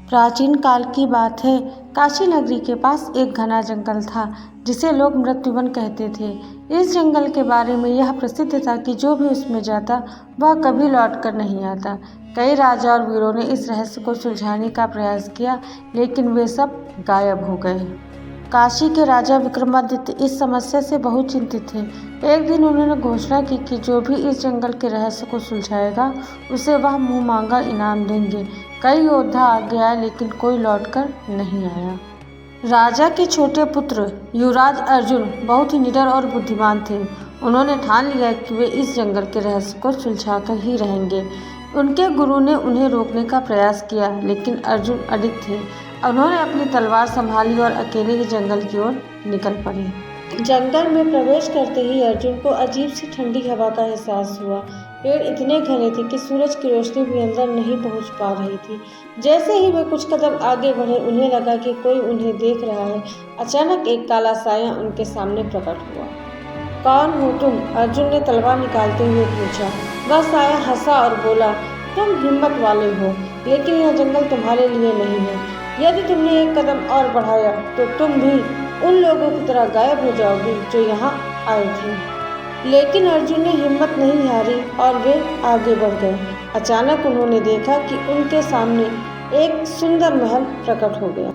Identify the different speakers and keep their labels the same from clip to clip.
Speaker 1: प्राचीन काल की बात है। काशी नगरी के पास एक घना जंगल था जिसे लोग मृत्युवन कहते थे। इस जंगल के बारे में यह प्रसिद्ध था कि जो भी उसमें जाता वह कभी लौटकर नहीं आता। कई राजा और वीरों ने इस रहस्य को सुलझाने का प्रयास किया, लेकिन वे सब गायब हो गए। काशी के राजा विक्रमादित्य इस समस्या से बहुत चिंतित थे। एक दिन उन्होंने घोषणा की कि जो भी इस जंगल के रहस्य को सुलझाएगा उसे वह मुँह मांगा इनाम देंगे। कई योद्धा आगे आए, लेकिन कोई लौटकर नहीं आया। राजा के छोटे पुत्र युवराज अर्जुन बहुत ही निडर और बुद्धिमान थे। उन्होंने ठान लिया कि वे इस जंगल के रहस्य को सुलझाकर ही रहेंगे। उनके गुरु ने उन्हें रोकने का प्रयास किया, लेकिन अर्जुन अडिग थे। उन्होंने अपनी तलवार संभाली और अकेले ही जंगल की ओर निकल पड़े। जंगल में प्रवेश करते ही अर्जुन को अजीब सी ठंडी हवा का एहसास हुआ। पेड़ इतने घने थे कि सूरज की रोशनी भी अंदर नहीं पहुंच पा रही थी। जैसे ही वे कुछ कदम आगे बढ़े, उन्हें लगा कि कोई उन्हें देख रहा है। अचानक एक काला साया उनके सामने प्रकट हुआ। कौन हो तुम? अर्जुन ने तलवार निकालते हुए पूछा। वह साया हंसा और बोला, तुम हिम्मत वाले हो, लेकिन यह जंगल तुम्हारे लिए नहीं है। यदि तुमने एक कदम और बढ़ाया तो तुम भी उन लोगों की तरह गायब हो जाओगे जो यहाँ आए थे। लेकिन अर्जुन ने हिम्मत नहीं हारी और वे आगे बढ़ गए। अचानक उन्होंने देखा कि उनके सामने एक सुंदर महल प्रकट हो गया।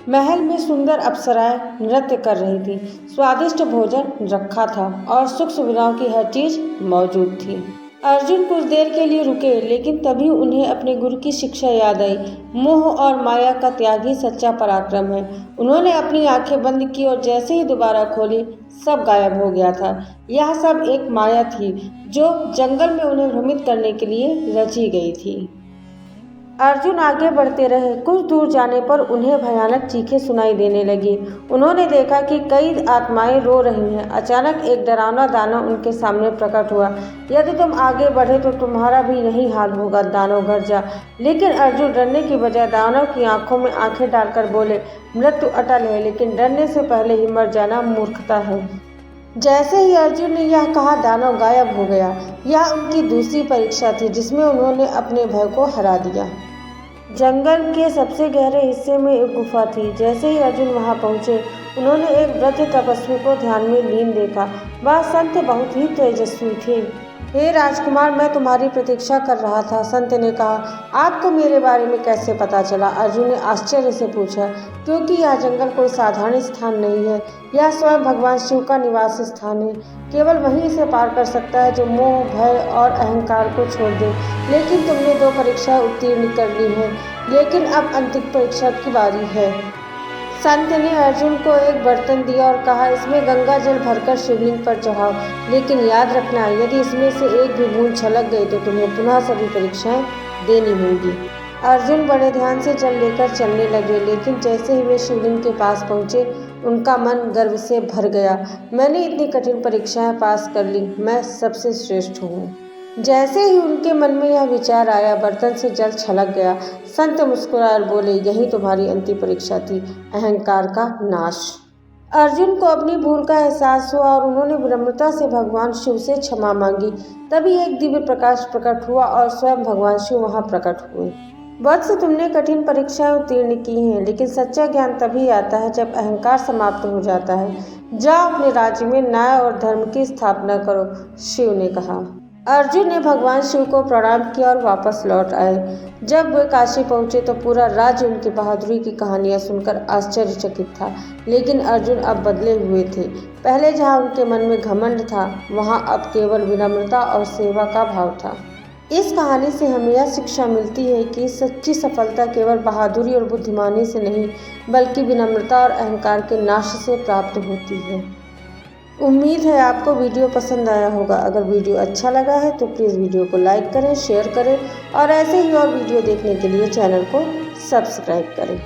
Speaker 1: महल में सुंदर अप्सराएं नृत्य कर रही थी, स्वादिष्ट भोजन रखा था और सुख सुविधाओं की हर चीज मौजूद थी। अर्जुन कुछ देर के लिए रुके, लेकिन तभी उन्हें अपने गुरु की शिक्षा याद आई। मोह और माया का त्याग ही सच्चा पराक्रम है। उन्होंने अपनी आंखें बंद की और जैसे ही दोबारा खोली, सब गायब हो गया था। यह सब एक माया थी जो जंगल में उन्हें भ्रमित करने के लिए रची गई थी। अर्जुन आगे बढ़ते रहे। कुछ दूर जाने पर उन्हें भयानक चीखें सुनाई देने लगी। उन्होंने देखा कि कई आत्माएं रो रही हैं। अचानक एक डरावना दानव उनके सामने प्रकट हुआ। यदि तुम आगे बढ़े तो तुम्हारा भी यही हाल होगा, दानव गर्जा। लेकिन अर्जुन डरने की बजाय दानव की आंखों में आंखें डालकर बोले, मृत्यु अटल है, लेकिन डरने से पहले ही मर जाना मूर्खता है। जैसे ही अर्जुन ने यह कहा, दानव गायब हो गया। यह उनकी दूसरी परीक्षा थी जिसमें उन्होंने अपने भय को हरा दिया। जंगल के सबसे गहरे हिस्से में एक गुफा थी। जैसे ही अर्जुन वहां पहुंचे, उन्होंने एक वृद्ध तपस्वी को ध्यान में लीन देखा। वह संत बहुत ही तेजस्वी थे। हे राजकुमार, मैं तुम्हारी प्रतीक्षा कर रहा था, संत ने कहा। आपको मेरे बारे में कैसे पता चला? अर्जुन ने आश्चर्य से पूछा। क्योंकि यह जंगल कोई साधारण स्थान नहीं है, यह स्वयं भगवान शिव का निवास स्थान है। केवल वही इसे पार कर सकता है जो मोह, भय और अहंकार को छोड़ दे। लेकिन तुमने 2 परीक्षाएं उत्तीर्ण कर ली हैं, लेकिन अब अंतिम परीक्षा की बारी है। संत ने अर्जुन को एक बर्तन दिया और कहा, इसमें गंगा जल भरकर शिवलिंग पर चढ़ाओ, लेकिन याद रखना, यदि इसमें से एक भी बूंद छलक गई तो तुम्हें पुनः सभी परीक्षाएं देनी होंगी। अर्जुन बड़े ध्यान से जल लेकर चलने लगे, लेकिन जैसे ही वे शिवलिंग के पास पहुंचे, उनका मन गर्व से भर गया। मैंने इतनी कठिन परीक्षाएं पास कर ली, मैं सबसे श्रेष्ठ हूँ। जैसे ही उनके मन में यह विचार आया, बर्तन से जल छलक गया। संत मुस्कुराए और बोले, यही तुम्हारी अंतिम परीक्षा थी, अहंकार का नाश। अर्जुन को अपनी भूल का एहसास हुआ और उन्होंने विनम्रता से भगवान शिव से क्षमा मांगी। तभी एक दिव्य प्रकाश प्रकट हुआ और स्वयं भगवान शिव वहां प्रकट हुए। वत्स, तुमने कठिन परीक्षाएं उत्तीर्ण की हैं, लेकिन सच्चा ज्ञान तभी आता है जब अहंकार समाप्त हो जाता है। जाओ, अपने राज्य में न्याय और धर्म की स्थापना करो, शिव ने कहा। अर्जुन ने भगवान शिव को प्रणाम किया और वापस लौट आए। जब वे काशी पहुंचे तो पूरा राज्य उनकी बहादुरी की कहानियां सुनकर आश्चर्यचकित था। लेकिन अर्जुन अब बदले हुए थे। पहले जहां उनके मन में घमंड था, वहां अब केवल विनम्रता और सेवा का भाव था। इस कहानी से हमें यह शिक्षा मिलती है कि सच्ची सफलता केवल बहादुरी और बुद्धिमानी से नहीं, बल्कि विनम्रता और अहंकार के नाश से प्राप्त होती है। उम्मीद है आपको वीडियो पसंद आया होगा। अगर वीडियो अच्छा लगा है तो प्लीज़ वीडियो को लाइक करें, शेयर करें और ऐसे ही और वीडियो देखने के लिए चैनल को सब्सक्राइब करें।